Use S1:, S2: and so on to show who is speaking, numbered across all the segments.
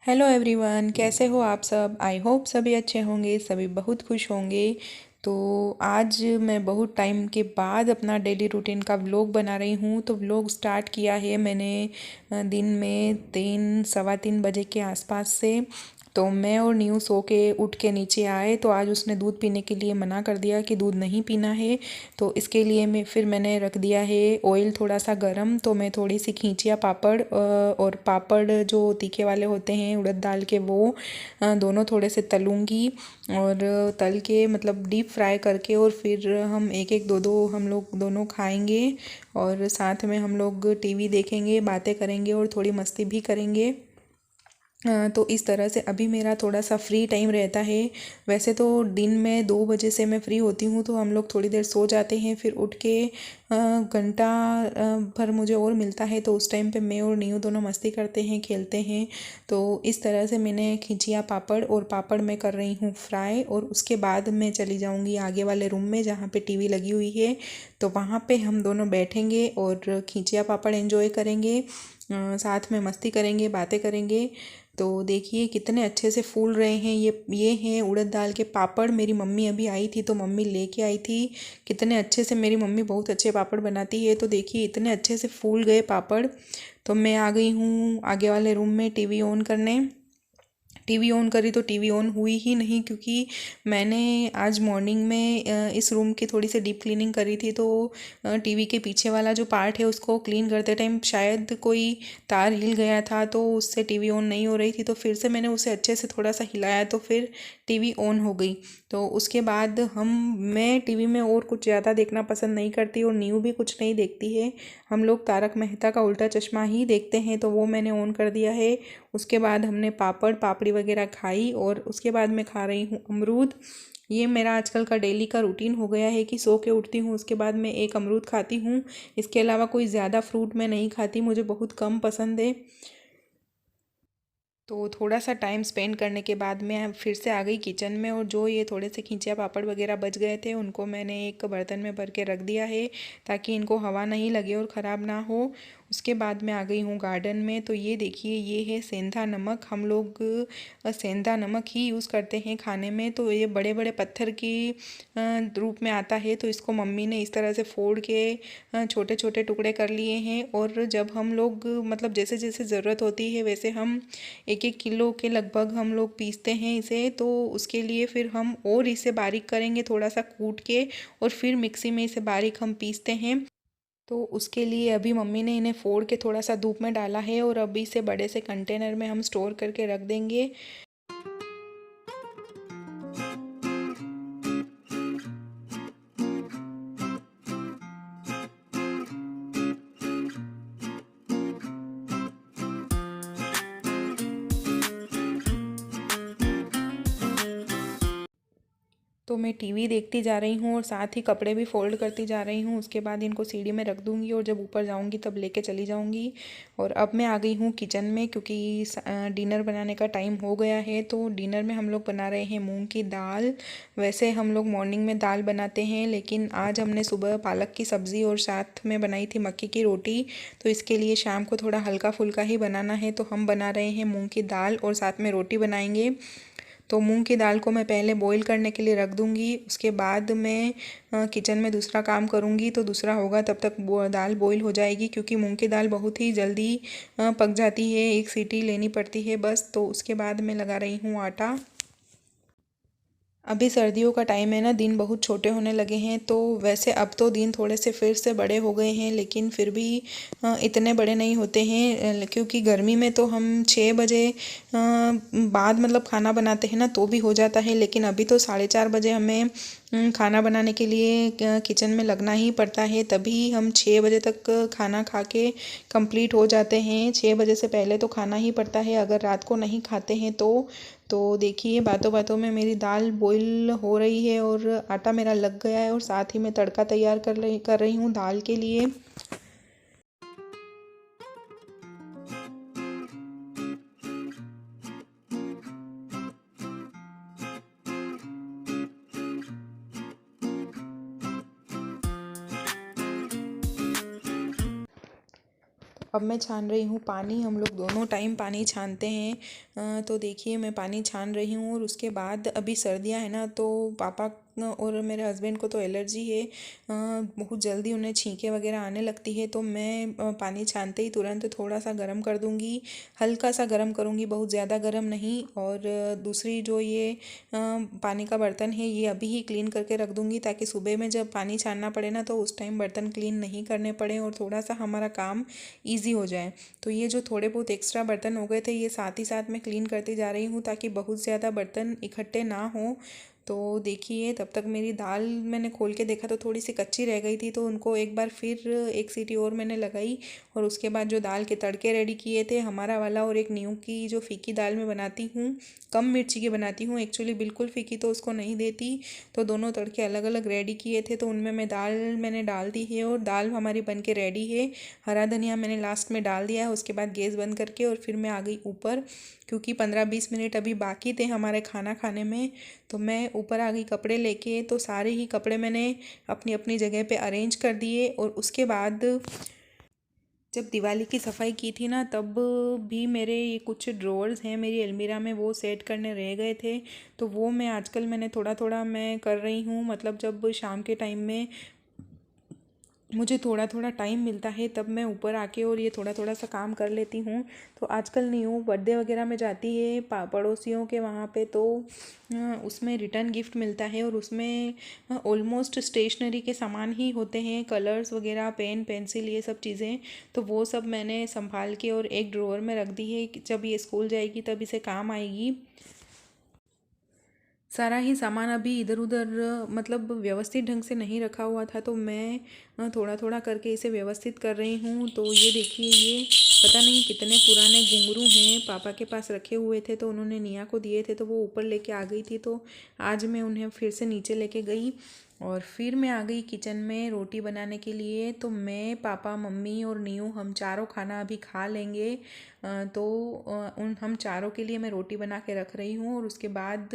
S1: Hello everyone, कैसे हो आप सब। आई होप सभी अच्छे होंगे, सभी बहुत खुश होंगे। तो आज मैं बहुत टाइम के बाद अपना डेली रूटीन का व्लॉग बना रही हूँ। तो व्लॉग स्टार्ट किया है मैंने दिन में 3 सवा 3 बजे के आसपास से। तो मैं और न्यू सो के उठ के नीचे आए तो आज उसने दूध पीने के लिए मना कर दिया कि दूध नहीं पीना है। तो इसके लिए मैंने रख दिया है ऑयल थोड़ा सा गरम। तो मैं थोड़ी सी खींचिया पापड़ और पापड़ जो तीखे वाले होते हैं उड़द दाल के, वो दोनों थोड़े से तलूँगी। और तल के मतलब डीप फ्राई करके और फिर हम एक एक दो दो हम लोग दोनों खाएंगे। और साथ में हम लोग टीवी देखेंगे, बातें करेंगे और थोड़ी मस्ती भी करेंगे। तो इस तरह से अभी मेरा थोड़ा सा फ्री टाइम रहता है। वैसे तो दिन में 2 बजे से मैं फ्री होती हूँ, तो हम लोग थोड़ी देर सो जाते हैं, फिर उठ के घंटा भर मुझे और मिलता है। तो उस टाइम पे मैं और नीयू दोनों मस्ती करते हैं, खेलते हैं। तो इस तरह से मैंने खिंचिया पापड़ और पापड़ मैं कर रही हूँ फ्राई। और उसके बाद मैं चली जाऊँगी आगे वाले रूम में जहाँ पे टीवी लगी हुई है। तो वहाँ पे हम दोनों बैठेंगे और खिंचिया पापड़ एंजॉय करेंगे, साथ में मस्ती करेंगे, बातें करेंगे। तो देखिए कितने अच्छे से फूल रहे हैं। ये हैं उड़द दाल के पापड़। मेरी मम्मी अभी आई थी तो मम्मी लेके आई थी। कितने अच्छे से, मेरी मम्मी बहुत अच्छे पापड़ बनाती है। तो देखिए इतने अच्छे से फूल गए पापड़। तो मैं आ गई हूँ आगे वाले रूम में टीवी ऑन करने। टीवी ऑन करी तो टीवी ऑन हुई ही नहीं, क्योंकि मैंने आज मॉर्निंग में इस रूम की थोड़ी सी डीप क्लीनिंग करी थी। तो टीवी के पीछे वाला जो पार्ट है उसको क्लीन करते टाइम शायद कोई तार हिल गया था, तो उससे टीवी ऑन नहीं हो रही थी। तो फिर से मैंने उसे अच्छे से थोड़ा सा हिलाया तो फिर टीवी ऑन हो गई। तो उसके बाद मैं टीवी में और कुछ ज़्यादा देखना पसंद नहीं करती और न्यू भी कुछ नहीं देखती है। हम लोग तारक मेहता का उल्टा चश्मा ही देखते हैं, तो वो मैंने ऑन कर दिया है। उसके बाद हमने पापड़ पापड़ी वगैरह खाई और उसके बाद मैं खा रही हूँ अमरूद। ये मेरा आजकल का डेली का रूटीन हो गया है कि सो के उठती हूँ, उसके बाद मैं एक अमरूद खाती हूँ। इसके अलावा कोई ज़्यादा फ्रूट मैं नहीं खाती, मुझे बहुत कम पसंद है। तो थोड़ा सा टाइम स्पेंड करने के बाद मैं फिर से आ गई किचन में। और जो ये थोड़े से खिंचिया पापड़ वगैरह बच गए थे उनको मैंने एक बर्तन में भर के रख दिया है, ताकि इनको हवा नहीं लगे और ख़राब ना हो। उसके बाद मैं आ गई हूँ गार्डन में। तो ये देखिए, ये है सेंधा नमक। हम लोग सेंधा नमक ही यूज़ करते हैं खाने में। तो ये बड़े बड़े पत्थर की रूप में आता है। तो इसको मम्मी ने इस तरह से फोड़ के छोटे छोटे टुकड़े कर लिए हैं। और जब हम लोग मतलब जैसे जैसे ज़रूरत होती है वैसे हम 1-1 किलो के लगभग हम लोग पीसते हैं इसे। तो उसके लिए फिर हम और इसे बारीक करेंगे, थोड़ा सा कूट के, और फिर मिक्सी में इसे बारीक हम पीसते हैं। तो उसके लिए अभी मम्मी ने इन्हें फोड़ के थोड़ा सा धूप में डाला है और अभी इसे बड़े से कंटेनर में हम स्टोर करके रख देंगे। तो मैं टीवी देखती जा रही हूँ और साथ ही कपड़े भी फोल्ड करती जा रही हूँ। उसके बाद इनको सीढ़ी में रख दूँगी और जब ऊपर जाऊँगी तब लेके चली जाऊँगी। और अब मैं आ गई हूँ किचन में, क्योंकि डिनर बनाने का टाइम हो गया है। तो डिनर में हम लोग बना रहे हैं मूंग की दाल। वैसे हम लोग मॉर्निंग में दाल बनाते हैं, लेकिन आज हमने सुबह पालक की सब्ज़ी और साथ में बनाई थी मक्की की रोटी। तो इसके लिए शाम को थोड़ा हल्का फुल्का ही बनाना है। तो हम बना रहे हैं मूँग की दाल और साथ में रोटी बनाएंगे। तो मूंग की दाल को मैं पहले बॉईल करने के लिए रख दूंगी। उसके बाद मैं किचन में दूसरा काम करूंगी। तो दूसरा होगा तब तक दाल बॉईल हो जाएगी, क्योंकि मूंग की दाल बहुत ही जल्दी पक जाती है, एक सीटी लेनी पड़ती है बस। तो उसके बाद मैं लगा रही हूँ आटा। अभी सर्दियों का टाइम है ना, दिन बहुत छोटे होने लगे हैं। तो वैसे अब तो दिन थोड़े से फिर से बड़े हो गए हैं, लेकिन फिर भी इतने बड़े नहीं होते हैं। क्योंकि गर्मी में तो हम 6 बजे बाद मतलब खाना बनाते हैं ना, तो भी हो जाता है। लेकिन अभी तो 4:30 बजे हमें खाना बनाने के लिए किचन में लगना ही पड़ता है। तभी हम 6 बजे तक खाना खा के कंप्लीट हो जाते हैं। 6 बजे से पहले तो खाना ही पड़ता है, अगर रात को नहीं खाते हैं तो देखिए बातों बातों में मेरी दाल बॉईल हो रही है और आटा मेरा लग गया है। और साथ ही मैं तड़का तैयार कर रही हूँ दाल के लिए। अब मैं छान रही हूँ पानी। हम लोग दोनों टाइम पानी छानते हैं। तो देखिए मैं पानी छान रही हूँ और उसके बाद अभी सर्दियाँ हैं ना, तो पापा और मेरे हस्बैंड को तो एलर्जी है। बहुत जल्दी उन्हें छींके वगैरह आने लगती है। तो मैं पानी छानते ही तुरंत थोड़ा सा गर्म कर दूँगी, हल्का सा गर्म करूँगी, बहुत ज़्यादा गर्म नहीं। और दूसरी जो ये पानी का बर्तन है ये अभी ही क्लीन करके रख दूँगी, ताकि सुबह में जब पानी छानना पड़े ना तो उस टाइम बर्तन क्लीन नहीं करने पड़े और थोड़ा सा हमारा काम ईजी हो जाए। तो ये जो थोड़े बहुत एक्स्ट्रा बर्तन हो गए थे ये साथ ही साथ मैं क्लीन करती जा रही हूँ, ताकि बहुत ज़्यादा बर्तन इकट्ठे ना हो। तो देखिए तब तक मेरी दाल मैंने खोल के देखा तो थोड़ी सी कच्ची रह गई थी, तो उनको एक बार फिर एक सीटी और मैंने लगाई। और उसके बाद जो दाल के तड़के रेडी किए थे, हमारा वाला और एक न्यू की जो फीकी दाल मैं बनाती हूँ, कम मिर्ची की बनाती हूँ एक्चुअली, बिल्कुल फीकी तो उसको नहीं देती। तो दोनों तड़के अलग अलग रेडी किए थे, तो उनमें मैं दाल मैंने डाल दी है और दाल हमारी बन के रेडी है। हरा धनिया मैंने लास्ट में डाल दिया है। उसके बाद गैस बंद करके और फिर मैं आ गई ऊपर, क्योंकि 15-20 मिनट अभी बाकी थे हमारे खाना खाने में। तो मैं ऊपर आ गई कपड़े लेके। तो सारे ही कपड़े मैंने अपनी अपनी जगह पे अरेंज कर दिए। और उसके बाद जब दिवाली की सफाई की थी ना, तब भी मेरे ये कुछ ड्रॉर्स हैं मेरी अलमीरा में, वो सेट करने रह गए थे। तो वो मैं आजकल मैंने थोड़ा थोड़ा मैं कर रही हूँ। मतलब जब शाम के टाइम में मुझे थोड़ा थोड़ा टाइम मिलता है तब मैं ऊपर आके और ये थोड़ा थोड़ा सा काम कर लेती हूँ। तो आजकल न्यू बर्थडे वगैरह में जाती है पड़ोसियों के वहाँ पे, तो उसमें रिटर्न गिफ्ट मिलता है और उसमें ऑलमोस्ट स्टेशनरी के सामान ही होते हैं, कलर्स वगैरह, पेन पेंसिल ये सब चीज़ें। तो वो सब मैंने संभाल के और एक ड्रॉअर में रख दी है कि जब ये स्कूल जाएगी तब इसे काम आएगी। सारा ही सामान अभी इधर उधर मतलब व्यवस्थित ढंग से नहीं रखा हुआ था, तो मैं थोड़ा थोड़ा करके इसे व्यवस्थित कर रही हूँ। तो ये देखिए, ये पता नहीं कितने पुराने घुंघरू हैं, पापा के पास रखे हुए थे तो उन्होंने निया को दिए थे, तो वो ऊपर लेके आ गई थी। तो आज मैं उन्हें फिर से नीचे लेके गई और फिर मैं आ गई किचन में रोटी बनाने के लिए। तो मैं, पापा, मम्मी और नीयू हम चारों खाना अभी खा लेंगे। तो उन हम चारों के लिए मैं रोटी बना के रख रही हूँ। और उसके बाद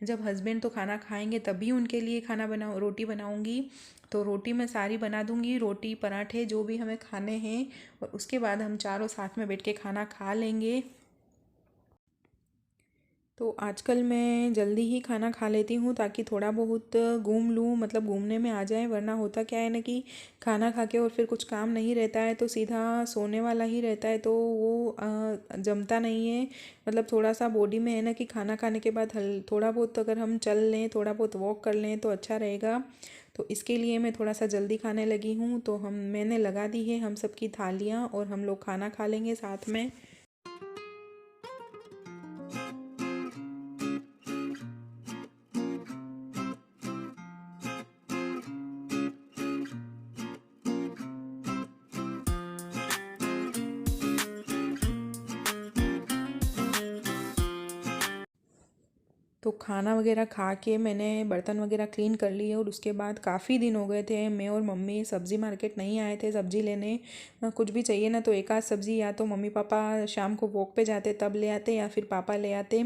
S1: जब हस्बैंड तो खाना खाएंगे तभी उनके लिए रोटी बनाऊँगी। तो रोटी मैं सारी बना दूँगी, रोटी पराठे जो भी हमें खाने हैं, और उसके बाद हम चारों साथ में बैठ के खाना खा लेंगे। तो आजकल मैं जल्दी ही खाना खा लेती हूँ, ताकि थोड़ा बहुत घूम लूँ, मतलब घूमने में आ जाए। वरना होता क्या है ना कि खाना खा के और फिर कुछ काम नहीं रहता है तो सीधा सोने वाला ही रहता है, तो वो जमता नहीं है। मतलब थोड़ा सा बॉडी में है ना कि खाना खाने के बाद थोड़ा बहुत अगर हम चल लें, थोड़ा बहुत वॉक कर लें तो अच्छा रहेगा। तो इसके लिए मैं थोड़ा सा जल्दी खाने लगी हूँ। तो मैंने लगा दी है हम सबकी थालियाँ और हम लोग खाना खा लेंगे साथ में। तो खाना वगैरह खा के मैंने बर्तन वगैरह क्लीन कर लिए। और उसके बाद काफ़ी दिन हो गए थे मैं और मम्मी सब्ज़ी मार्केट नहीं आए थे सब्ज़ी लेने। कुछ भी चाहिए ना तो एक आध सब्ज़ी या तो मम्मी पापा शाम को वॉक पे जाते तब ले आते, या फिर पापा ले आते।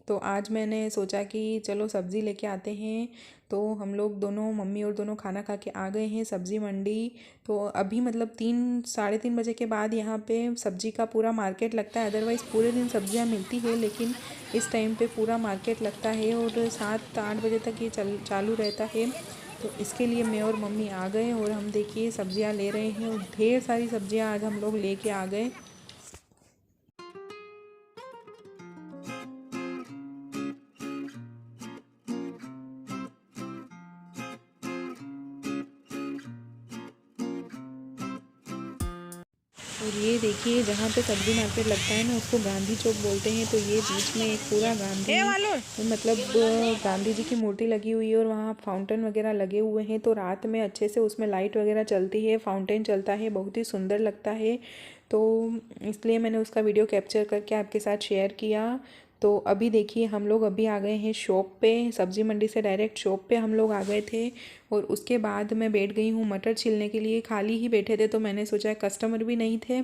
S1: तो आज मैंने सोचा कि चलो सब्ज़ी लेके आते हैं। तो हम लोग दोनों, मम्मी और दोनों, खाना खा के आ गए हैं सब्ज़ी मंडी। तो अभी मतलब 3 साढ़े 3 बजे के बाद यहाँ पे सब्ज़ी का पूरा मार्केट लगता है। अदरवाइज़ पूरे दिन सब्ज़ियाँ मिलती है, लेकिन इस टाइम पे पूरा मार्केट लगता है और 7-8 बजे तक ये चालू रहता है। तो इसके लिए मैं और मम्मी आ गए और हम देखिए सब्ज़ियाँ ले रहे हैं, और ढेर सारी सब्ज़ियाँ आज हम लोग लेके आ गए। और ये देखिए, जहाँ पे सब्जी मार्केट लगता है ना उसको गांधी चौक बोलते हैं। तो ये बीच में एक पूरा मतलब गांधी जी की मूर्ति लगी हुई है और वहाँ फाउंटेन वगैरह लगे हुए हैं। तो रात में अच्छे से उसमें लाइट वगैरह चलती है, फाउंटेन चलता है, बहुत ही सुंदर लगता है। तो इसलिए मैंने उसका वीडियो कैप्चर करके आपके साथ शेयर किया। तो अभी देखिए हम लोग अभी आ गए हैं शॉप पे, सब्ज़ी मंडी से डायरेक्ट शॉप पे हम लोग आ गए थे। और उसके बाद मैं बैठ गई हूँ मटर छीलने के लिए। खाली ही बैठे थे तो मैंने सोचा कस्टमर भी नहीं थे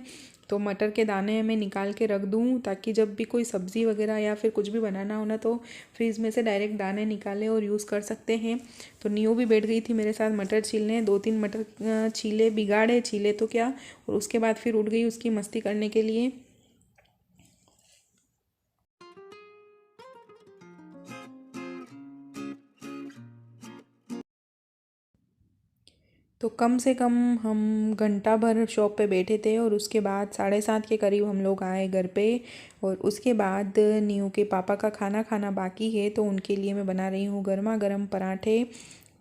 S1: तो मटर के दाने मैं निकाल के रख दूँ ताकि जब भी कोई सब्ज़ी वगैरह या फिर कुछ भी बनाना हो ना तो फ्रीज़ में से डायरेक्ट दाने निकाले और यूज़ कर सकते हैं। तो न्यू भी बैठ गई थी मेरे साथ मटर छीलने, 2-3 मटर छीले, बिगाड़े, छीले तो क्या, और उसके बाद फिर उठ गई उसकी मस्ती करने के लिए। तो कम से कम हम घंटा भर शॉप पे बैठे थे और उसके बाद 7:30 के करीब हम लोग आए घर पे। और उसके बाद न्यू के पापा का खाना खाना बाकी है तो उनके लिए मैं बना रही हूँ गर्मा गर्म पराठे।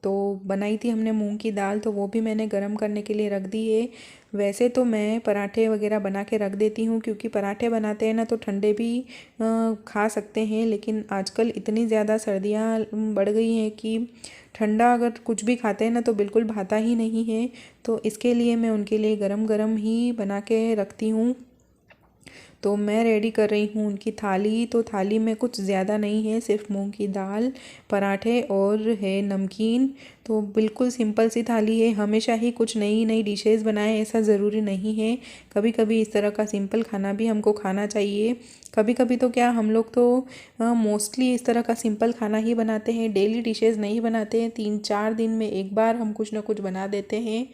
S1: तो बनाई थी हमने मूंग की दाल, तो वो भी मैंने गरम करने के लिए रख दी है। वैसे तो मैं पराठे वगैरह बना के रख देती हूँ क्योंकि पराठे बनाते हैं ना तो ठंडे भी खा सकते हैं, लेकिन आजकल इतनी ज़्यादा सर्दियाँ बढ़ गई हैं कि ठंडा अगर कुछ भी खाते हैं ना तो बिल्कुल भाता ही नहीं है। तो इसके लिए मैं उनके लिए गरम गरम ही बना के रखती हूँ। तो मैं रेडी कर रही हूँ उनकी थाली। तो थाली में कुछ ज़्यादा नहीं है, सिर्फ मूंग की दाल, पराठे और है नमकीन। तो बिल्कुल सिंपल सी थाली है। हमेशा ही कुछ नई नई डिशेज़ बनाएं ऐसा ज़रूरी नहीं है, कभी कभी इस तरह का सिंपल खाना भी हमको खाना चाहिए। कभी कभी तो क्या हम लोग तो मोस्टली इस तरह का सिंपल खाना ही बनाते हैं, डेली डिशेज़ नहीं बनाते हैं। 3-4 दिन में एक बार हम कुछ ना कुछ बना देते हैं।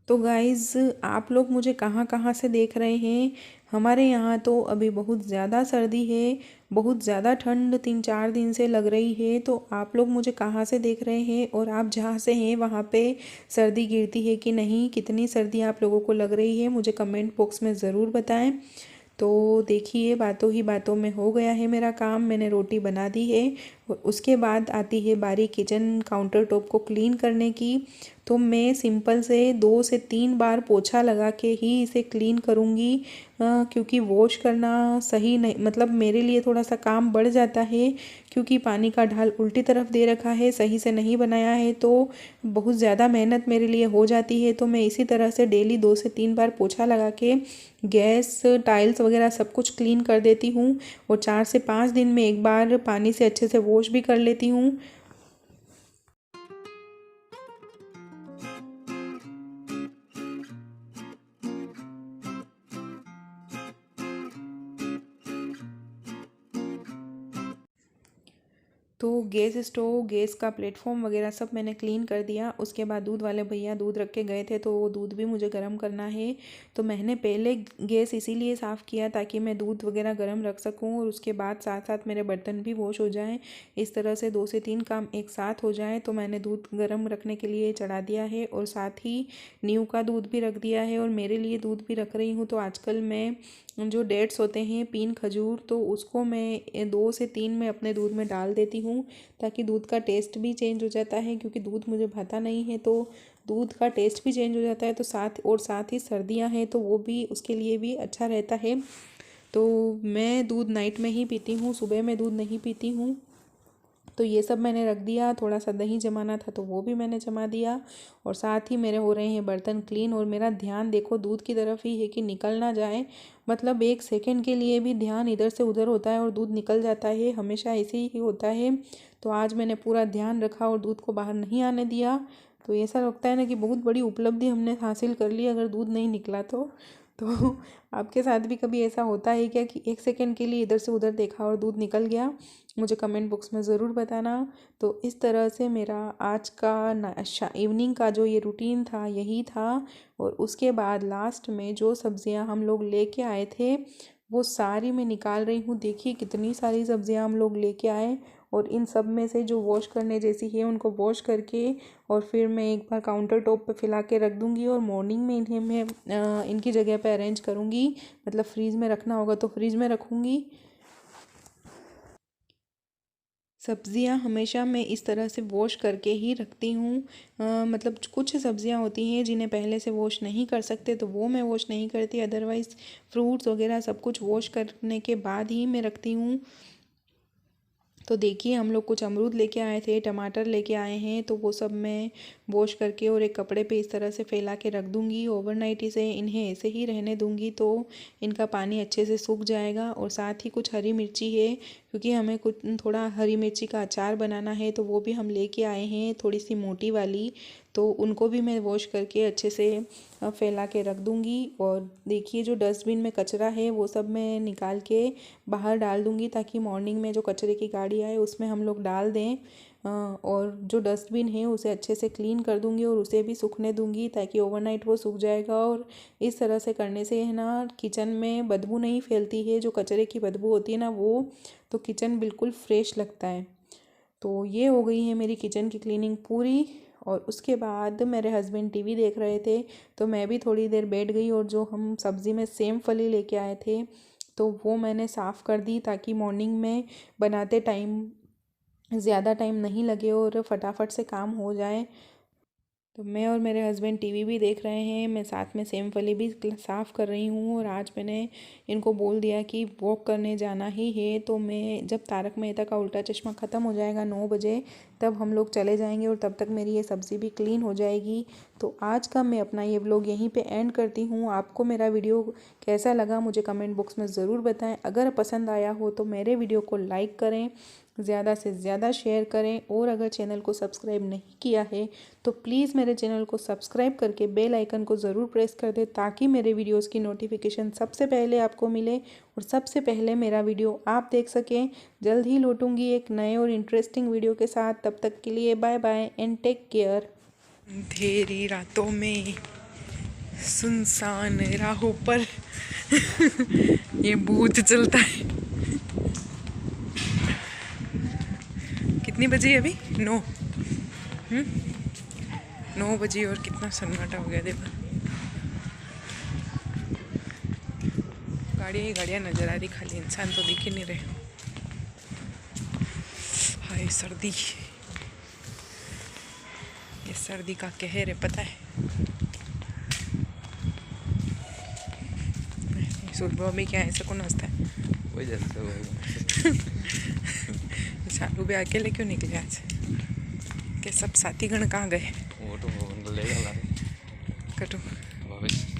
S1: तो गाइज़ आप लोग मुझे कहाँ कहाँ से देख रहे हैं? हमारे यहाँ तो अभी बहुत ज़्यादा सर्दी है, बहुत ज़्यादा ठंड 3-4 दिन से लग रही है। तो आप लोग मुझे कहाँ से देख रहे हैं और आप जहाँ से हैं वहाँ पे सर्दी गिरती है कि नहीं, कितनी सर्दी आप लोगों को लग रही है मुझे कमेंट बॉक्स में ज़रूर बताएं। तो देखिए बातों ही बातों में हो गया है मेरा काम, मैंने रोटी बना दी है। और उसके बाद आती है बारी किचन काउंटर टॉप को क्लीन करने की। तो मैं सिंपल से 2 से 3 बार पोछा लगा के ही इसे क्लीन करूँगी, क्योंकि वॉश करना सही नहीं, मतलब मेरे लिए थोड़ा सा काम बढ़ जाता है क्योंकि पानी का ढाल उल्टी तरफ दे रखा है, सही से नहीं बनाया है, तो बहुत ज़्यादा मेहनत मेरे लिए हो जाती है। तो मैं इसी तरह से डेली 2 से 3 बार पोछा लगा के गैस टाइल्स वगैरह सब कुछ क्लीन कर देती हूँ। और 4 से 5 दिन में एक बार पानी से अच्छे से वॉश भी कर लेती हूँ। तो गैस स्टोव, गैस का प्लेटफॉर्म वगैरह सब मैंने क्लीन कर दिया। उसके बाद दूध वाले भैया दूध रख के गए थे तो वो दूध भी मुझे गर्म करना है। तो मैंने पहले गैस इसीलिए साफ़ किया ताकि मैं दूध वगैरह गर्म रख सकूं और उसके बाद साथ साथ मेरे बर्तन भी वॉश हो जाएं। इस तरह से 2 से 3 काम एक साथ हो जाएं। तो मैंने दूध गर्म रखने के लिए चढ़ा दिया है और साथ ही न्यू का दूध भी रख दिया है और मेरे लिए दूध भी रख रही हूँ। तो आजकल मैं जो डेट्स होते हैं पीन खजूर, तो उसको मैं 2 से 3 में अपने दूध में डाल देती हूँ ताकि दूध का टेस्ट भी चेंज हो जाता है, क्योंकि दूध मुझे भाता नहीं है तो दूध का टेस्ट भी चेंज हो जाता है। तो साथ ही सर्दियाँ हैं तो वो भी उसके लिए भी अच्छा रहता है। तो मैं दूध नाइट में ही पीती हूँ, सुबह में दूध नहीं पीती हूँ। तो ये सब मैंने रख दिया। थोड़ा सा दही जमाना था तो वो भी मैंने जमा दिया। और साथ ही मेरे हो रहे हैं बर्तन क्लीन और मेरा ध्यान देखो दूध की तरफ ही है कि निकल ना जाए। मतलब 1 सेकंड के लिए भी ध्यान इधर से उधर होता है और दूध निकल जाता है, हमेशा ऐसे ही होता है। तो आज मैंने पूरा ध्यान रखा और दूध को बाहर नहीं आने दिया। तो ऐसा लगता है ना कि बहुत बड़ी उपलब्धि हमने हासिल कर ली अगर दूध नहीं निकला तो आपके साथ भी कभी ऐसा होता है क्या कि 1 सेकंड के लिए इधर से उधर देखा और दूध निकल गया? मुझे कमेंट बॉक्स में ज़रूर बताना। तो इस तरह से मेरा आज का इवनिंग का जो ये रूटीन था यही था। और उसके बाद लास्ट में जो सब्ज़ियां हम लोग लेके आए थे वो सारी मैं निकाल रही हूँ। देखिए कितनी सारी सब्ज़ियां हम लोग लेके आए और इन सब में से जो वॉश करने जैसी है उनको वॉश करके और फिर मैं एक बार काउंटर टॉप पे फैला के रख दूँगी और मॉर्निंग में इन्हें मैं इनकी जगह पे अरेंज करूँगी। मतलब फ्रीज़ में रखना होगा तो फ्रीज़ में रखूँगी। सब्ज़ियाँ हमेशा मैं इस तरह से वॉश करके ही रखती हूँ। मतलब कुछ सब्ज़ियाँ होती हैं जिन्हें पहले से वॉश नहीं कर सकते तो वो मैं वॉश नहीं करती, अदरवाइज़ फ्रूट्स वगैरह सब कुछ वॉश करने के बाद ही मैं रखती हूँ। तो देखिए हम लोग कुछ अमरूद लेके आए थे, टमाटर लेके आए हैं, तो वो सब मैं वॉश करके और एक कपड़े पे इस तरह से फैला के रख दूँगी। ओवरनाइट इसे इन्हें ऐसे ही रहने दूँगी तो इनका पानी अच्छे से सूख जाएगा। और साथ ही कुछ हरी मिर्ची है क्योंकि हमें कुछ थोड़ा हरी मिर्ची का अचार बनाना है तो वो भी हम लेके आए हैं, थोड़ी सी मोटी वाली। तो उनको भी मैं वॉश करके अच्छे से फैला के रख दूँगी। और देखिए जो डस्टबिन में कचरा है वो सब मैं निकाल के बाहर डाल दूँगी, ताकि मॉर्निंग में जो कचरे की गाड़ी आए उसमें हम लोग डाल दें। और जो डस्टबिन है उसे अच्छे से क्लीन कर दूँगी और उसे भी सूखने दूँगी, ताकि ओवरनाइट वो सूख जाएगा। और इस तरह से करने से है ना, किचन में बदबू नहीं फैलती है, जो कचरे की बदबू होती है ना वो, तो किचन बिल्कुल फ्रेश लगता है। तो ये हो गई है मेरी किचन की क्लीनिंग पूरी। और उसके बाद मेरे हस्बैंड टीवी देख रहे थे, तो मैं भी थोड़ी देर बैठ गई और जो हम सब्ज़ी में सेम फली लेके आए थे तो वो मैंने साफ़ कर दी, ताकि मॉर्निंग में बनाते टाइम ज़्यादा टाइम नहीं लगे और फटाफट से काम हो जाए। तो मैं और मेरे हस्बैंड टीवी भी देख रहे हैं, मैं साथ में सेम फली भी साफ़ कर रही हूँ। और आज मैंने इनको बोल दिया कि वॉक करने जाना ही है, तो मैं जब तारक मेहता का उल्टा चश्मा ख़त्म हो जाएगा 9 बजे, तब हम लोग चले जाएंगे और तब तक मेरी ये सब्ज़ी भी क्लीन हो जाएगी। तो आज का मैं अपना ये व्लॉग यहीं पे एंड करती हूँ। आपको मेरा वीडियो कैसा लगा मुझे कमेंट बॉक्स में ज़रूर बताएं। अगर पसंद आया हो तो मेरे वीडियो को लाइक करें, ज़्यादा से ज़्यादा शेयर करें, और अगर चैनल को सब्सक्राइब नहीं किया है तो प्लीज़ मेरे चैनल को सब्सक्राइब करके बेल आइकन को ज़रूर प्रेस कर दें, ताकि मेरे वीडियोस की नोटिफिकेशन सबसे पहले आपको मिले और सबसे पहले मेरा वीडियो आप देख सकें। जल्द ही लौटूंगी एक नए और इंटरेस्टिंग वीडियो के साथ। तब तक के लिए bye bye and take care. अंधेरी रातों में सुनसान राहों पर ये भूत चलता है। कितनी बजी है अभी? 9 9 बजे और कितना सन्नाटा हो गया देखो। गाड़ियाँ ही गाड़ियाँ नज़र आ रही, खाली इंसान तो दिख ही नहीं रहे। हाय सर्दी, ये सर्दी का कहर है, पता है। सुबह में क्या ऐसा कौन हंसता है?
S2: वही जैसे
S1: चालू भी अकेले क्यों निकले आज के? सब साथीगण कहाँ गए?
S2: वो तो लेगा
S1: कटू
S2: भविष्य